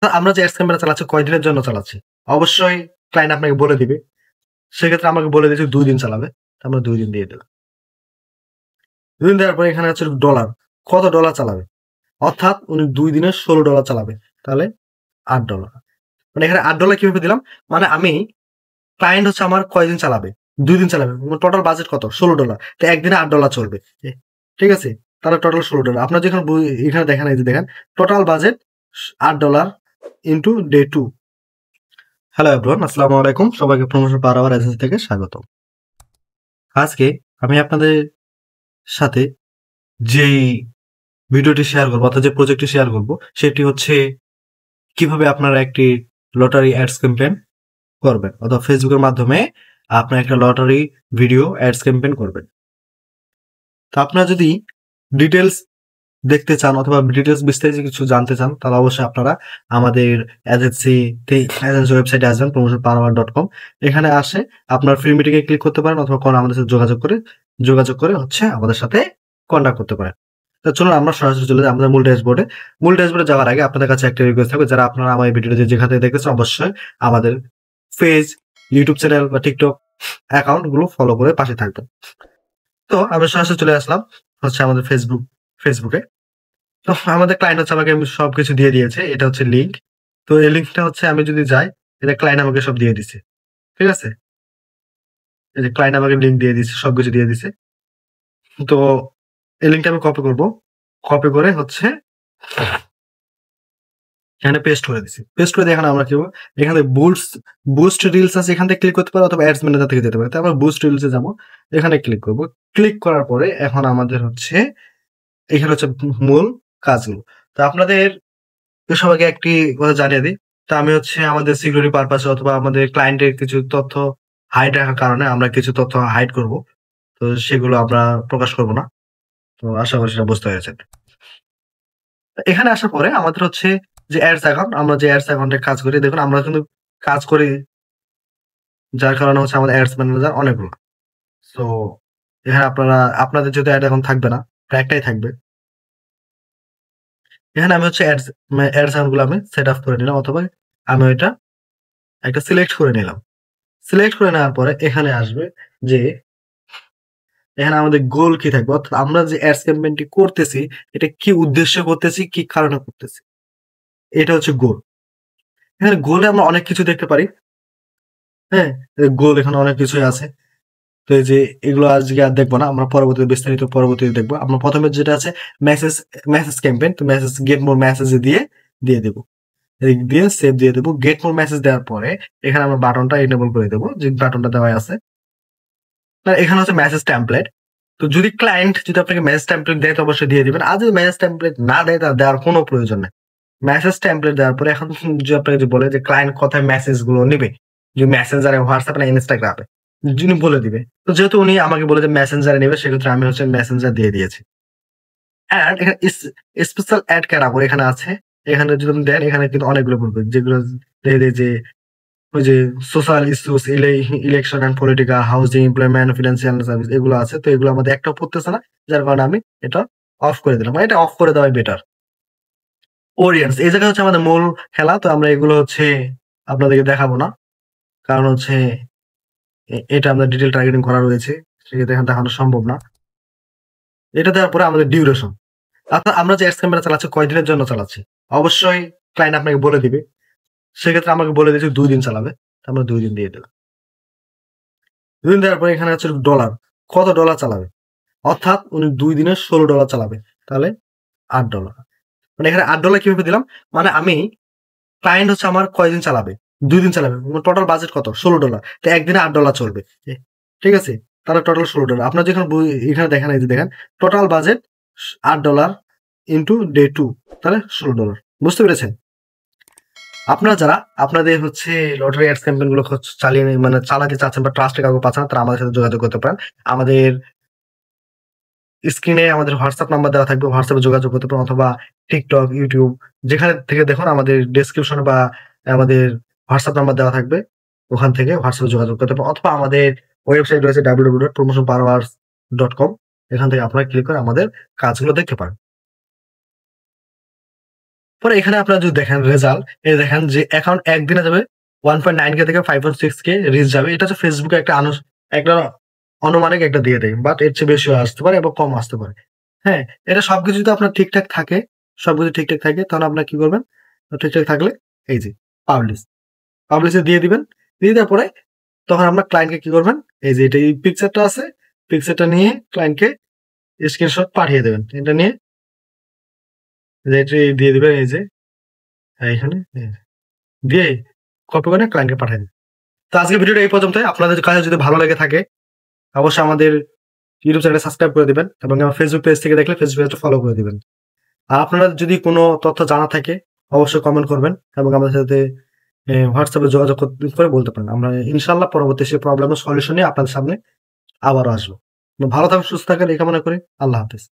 আমরা যে ads campaign চালাচ্ছি কয়দিনের জন্য চালাচ্ছি? অবশ্যই ক্লায়েন্ট আপনাকে বলে দিবে। সেক্ষেত্রে আমাকে বলে দিয়েছে ২ দিন চালাবে। আমরা ২ দিন দিয়ে দিলাম। ২ দিন দেওয়ার পরে এখানে হচ্ছে ডলার। কত ডলার চালাবে? অর্থাৎ উনি ২ দিনে $১৬ চালাবে। তাহলে $৮ মানে এখানে $৮ কিভাবে দিলাম? মানে আমি ক্লায়েন্ট হচ্ছে আমার কয়দিন চালাবে? ২ দিন চালাবে। টোটাল বাজেট কত? $১৬ তো একদিনে $৮ চলবে। ঠিক আছে? তাহলে টোটাল $১৬ আপনার যেখানে এখানে দেখেন এই যে দেখেন total budget $৮ into day 2 hello everyone, আসসালামু আলাইকুম। সবাইকে প্রমোশন পাওয়ার আওয়ার এজেন্সি থেকে স্বাগতম। আজকে আমি আপনাদের সাথে যেই ভিডিওটি শেয়ার করব অর্থাৎ যে প্রজেক্টটি শেয়ার করব সেটি হচ্ছে কিভাবে আপনারা একটি লটারি অ্যাডস ক্যাম্পেইন করবেন অথবা ফেসবুকের মাধ্যমে আপনার একটা লটারি ভিডিও অ্যাডস ক্যাম্পেইন করবেন। তো আপনারা যদি ডিটেইলস দেখতে চান অথবা ডিটেইলস বিস্তারিত কিছু জানতে চান তাহলে অবশ্যই আপনারা আমাদের এজেন্সি ওয়েবসাইটে আসবেন promotionpower.com। এখানে আসে আপনার ফ্রি মিটিং এ ক্লিক করতে পারেন অথবা আমাদের সাথে যোগাযোগ করে হচ্ছে আমাদের সাথে কন্টাক্ট করতে পারেন। তো চলুন আমরা সরাসরি চলে যাই আমাদের মূল ড্যাশবোর্ডে। মূল ড্যাশবোর্ডে যাওয়ার আগে আপনাদের কাছে একটা রিকোয়েস্ট থাকবে, যারা আপনারা আমার এই ভিডিওটি যেখান থেকে দেখতেছেন অবশ্যই আমাদের পেজ, ইউটিউব চ্যানেল বা টিকটক অ্যাকাউন্ট গুলো ফলো করে পাশে থাকবেন। তো আমরা সরাসরি চলে আসলাম হচ্ছে আমাদের ফেসবুকে। তো আমাদের ক্লায়েন্ট হচ্ছে আমাকে সবকিছু দিয়ে দিয়েছে। এটা হচ্ছে লিঙ্ক। তো এই লিঙ্কটা হচ্ছে আমি যদি যাই, এটা ক্লায়েন্ট আমাকে সব দিয়ে দিছে। ঠিক আছে? এই যে ক্লায়েন্ট আমাকে লিঙ্ক দিয়ে দিছে, সবকিছু দিয়ে দিছে। তো এই লিঙ্কটা আমি কপি করব। কপি করে হচ্ছে এখানে পেস্ট করে দিছি। পেস্ট করে দিয়ে এখন আমরা কি করব? এখানে বুস্ট রিলস আছে, এখান থেকে ক্লিক করতে পারো অথবা অ্যাডস ম্যানেজার থেকে যেতে পারো। তারপর বুস্ট রিলস এ যাবো। এখানে ক্লিক করব। ক্লিক করার পরে এখন আমাদের হচ্ছে এখানে হচ্ছে মূল কাজগুলো। তো আপনাদের সবাইকে একটি কথা জানিয়ে দিই। তো আমি হচ্ছে আমাদের সিকিউরিটি পারপাস এ অথবা আমাদের ক্লায়েন্টের কিছু তথ্য হাইড রাখার কারণে আমরা কিছু তথ্য হাইড করব। তো সেগুলো আমরা প্রকাশ করব না। তো আশা করি সেটা বুঝতে পেরেছেন। এখানে আসার পরে আমাদের হচ্ছে যে এডস অ্যাকাউন্ট, আমরা যে এডস অ্যাকাউন্টে কাজ করি, দেখুন আমরা কিন্তু কাজ করি যার কারণে হচ্ছে আমাদের এডস ম্যানেজার অনেকগুলো। সো এখানে আপনাদের যেহেতু এড অ্যাকাউন্ট থাকবে না, একটাই থাকবে। এখানে আমি হচ্ছে এডস অ্যাকাউন্ট গুলো আমি সেট আপ করে নিলাম অথবা আমি ওইটা একটা সিলেক্ট করে নিলাম। সিলেক্ট করে নেওয়ার পরে এখানে আসবে যে এখানে আমাদের গোল কি থাকবে, অর্থাৎ আমরা যে অ্যাডস ক্যাম্পেইনটি করতেছি এটা কি উদ্দেশ্যে করতেছি, কি কারণে করতেছি, এটা হচ্ছে গোল। এখানে গোলে আমরা অনেক কিছু দেখতে পারি। হ্যাঁ, গোল এখানে অনেক কিছুই আছে। তো এই যে এগুলো আজকে আর দেখবো না, আমরা পরবর্তীতে দেখবো। আমরা প্রথমে যেটা আছে মেসেজ ক্যাম্পেইন, তো মেসেজ গেট মোর মেসেজ দিয়ে দেবো, দিয়ে সেভ দিয়ে দেবো। গেট মোর মেসেজ দেওয়ার পরে এখানে আমরা বাটনটা এনেবল করে দেবো, যে বাটনটা দেওয়া আছে। এখানে হচ্ছে মেসেজ টেমপ্লেট। তো যদি ক্লায়েন্ট যদি আপনাকে মেসেজ টেমপ্লেট দেয় তো অবশ্যই দিয়ে দিবেন। আর যদি মেসেজ টেমপ্লেট না দেয় তাহলে দেওয়ার কোনো প্রয়োজন নেই। মেসেজ টেমপ্লেট দেওয়ার পরে এখন যদি আপনাকে বলে যে ক্লায়েন্ট কোথায় মেসেজ গুলো নিবে, যে মেসেঞ্জারে, হোয়াটসঅ্যাপ না ইনস্টাগ্রামে, যিনি বলে দিবে। তো যেহেতু উনি আমাকে বলে যে মেসেঞ্জারে নেবে সেক্ষেত্রে আমি হচ্ছে মেসেঞ্জার দিয়ে দিয়েছি। অ্যাড এখানে স্পেশাল অ্যাড ক্যাটাগরি এখানে আছে। এখানে যদি আপনি দেন এখানে কিন্তু অনেকগুলো বলবে, যেগুলো দেখে দেয় যে ওই যে social issues, election and political, housing, employment, financial service এগুলো আছে। তো এগুলো আমাদের একটাও পড়তেছে না। যার কারণে আমি এটা অফ করে দিলাম। এটা অফ করে দেওয়াই বেটার। অডিয়েন্স এই জায়গায় হচ্ছে আমাদের মূল খেলা। তো আমরা এগুলো হচ্ছে আপনাদেরকে দেখাবো না। কারণ হচ্ছে এটা আমাদের ডিটেইল টার্গেটিং করা রয়েছে। সেক্ষেত্রে এখানে দেখানো সম্ভব না। এটা দেওয়ার পরে আমাদের ডিউরেশন। অর্থাৎ আমরা যে অ্যাডস ক্যাম্পেইন চালাচ্ছি কয়দিনের জন্য চালাচ্ছি? অবশ্যই ক্লায়েন্ট আপনাকে বলে দিবে। সেক্ষেত্রে আমাকে বলে দিয়েছে ২ দিন চালাবে। আমরা ২ দিন দিয়ে দিলাম। ২ দিন দেওয়ার পরে এখানে হচ্ছে ডলার। কত ডলার চালাবে? অর্থাৎ উনি ২ দিনে $১৬ চালাবে। তাহলে $৮ মানে এখানে $৮ কিভাবে দিলাম? মানে আমি ক্লায়েন্ট হচ্ছে আমার কয়দিন চালাবে? ২ দিন চালাবে। টোটাল বাজেট কত? $১৬ তো একদিনে $৮ চলবে। ঠিক আছে? তাহলে টোটাল $১৬ আপনার যেখানে এখানে দেখেন, এই যে দেখেন টোটাল বাজেট $৮ ইনটু ডে 2 তাহলে $১৬ বুঝতে পেরেছেন? আপনারা যারা আপনাদের হচ্ছে লটারি অ্যাডস ক্যাম্পেইন গুলো চালাতে চাচ্ছেন বা ট্রাস্টে কাউকে পাচ্ছেন না, তারা আমাদের সাথে যোগাযোগ করতে পারেন। আমাদের স্ক্রিনে আমাদের হোয়াটসঅ্যাপ নাম্বার দেওয়া থাকবে। হোয়াটসঅ্যাপে যোগাযোগ করতে পারেন অথবা টিকটক, ইউটিউব যেখানে থেকে দেখুন আমাদের ডেসক্রিপশনে বা আমাদের হোয়াটসঅ্যাপ নাম্বার দেওয়া থাকবে। ওখান থেকে হোয়াটসঅ্যাপে যোগাযোগ করতে পারেন অথবা আমাদের ওয়েবসাইট রয়েছে www.promotionpowerhours.com। এখান থেকে আপনারা ক্লিক করে আমাদের কাজগুলো দেখতে পারেন। পরে এখানে আপনারা যদি দেখেন রেজাল্ট, এই দেখেন যে অ্যাকাউন্ট একদিনে যাবে 1.9K থেকে 5.6K রিচ যাবে। এটা হচ্ছে Facebook একটা একটা আনুমানিক একটা দিয়ে দেয়। বাট এর চেয়ে বেশিও আসতে পারে এবং কম আসতে পারে। হ্যাঁ? এটা সবকিছু যদি আপনার ঠিকঠাক থাকে, সবকিছু ঠিকঠাক থাকে তাহলে আপনারা কি করবেন? ঠিকঠাক থাকলে এই যে পাবলিশ। পাবলিশে দিয়ে দিবেন। দিয়ে দেওয়ার পরে তখন আপনার ক্লায়েন্টকে কি করবেন? এই যে এটা এই পিকচারটা আছে, পিকচারটা নিয়ে ক্লায়েন্টকে স্ক্রিনশট পাঠিয়ে দেবেন। এটা নিয়ে দিয়ে দিবেন এই যে এখানে দিয়ে কপি করে ক্লায়েন্টকে পাঠিয়ে দিন। তো আজকের ভিডিওটা এই পর্যন্তই। আপনাদের কাছে যদি ভালো লেগে থাকে অবশ্যই আমাদের ইউটিউব চ্যানেলটা সাবস্ক্রাইব করে দিবেন এবং আমার ফেসবুক পেজ থেকে দেখলে ফেসবুক পেজটা ফলো করে দিবেন। আর আপনারা যদি কোনো তথ্য জানা থাকে অবশ্যই কমেন্ট করবেন এবং আমাদের সাথে হোয়াটসঅ্যাপে যোগাযোগ করে বলতে পারেন। আমরা ইনশাআল্লাহ পরবর্তী সেই প্রবলেমের সলিউশন নিয়ে আপনাদের সামনে আবারও আসবো। ভালো থাকুন, সুস্থ থাকেন এই কামনা করি। আল্লাহ হাফেজ।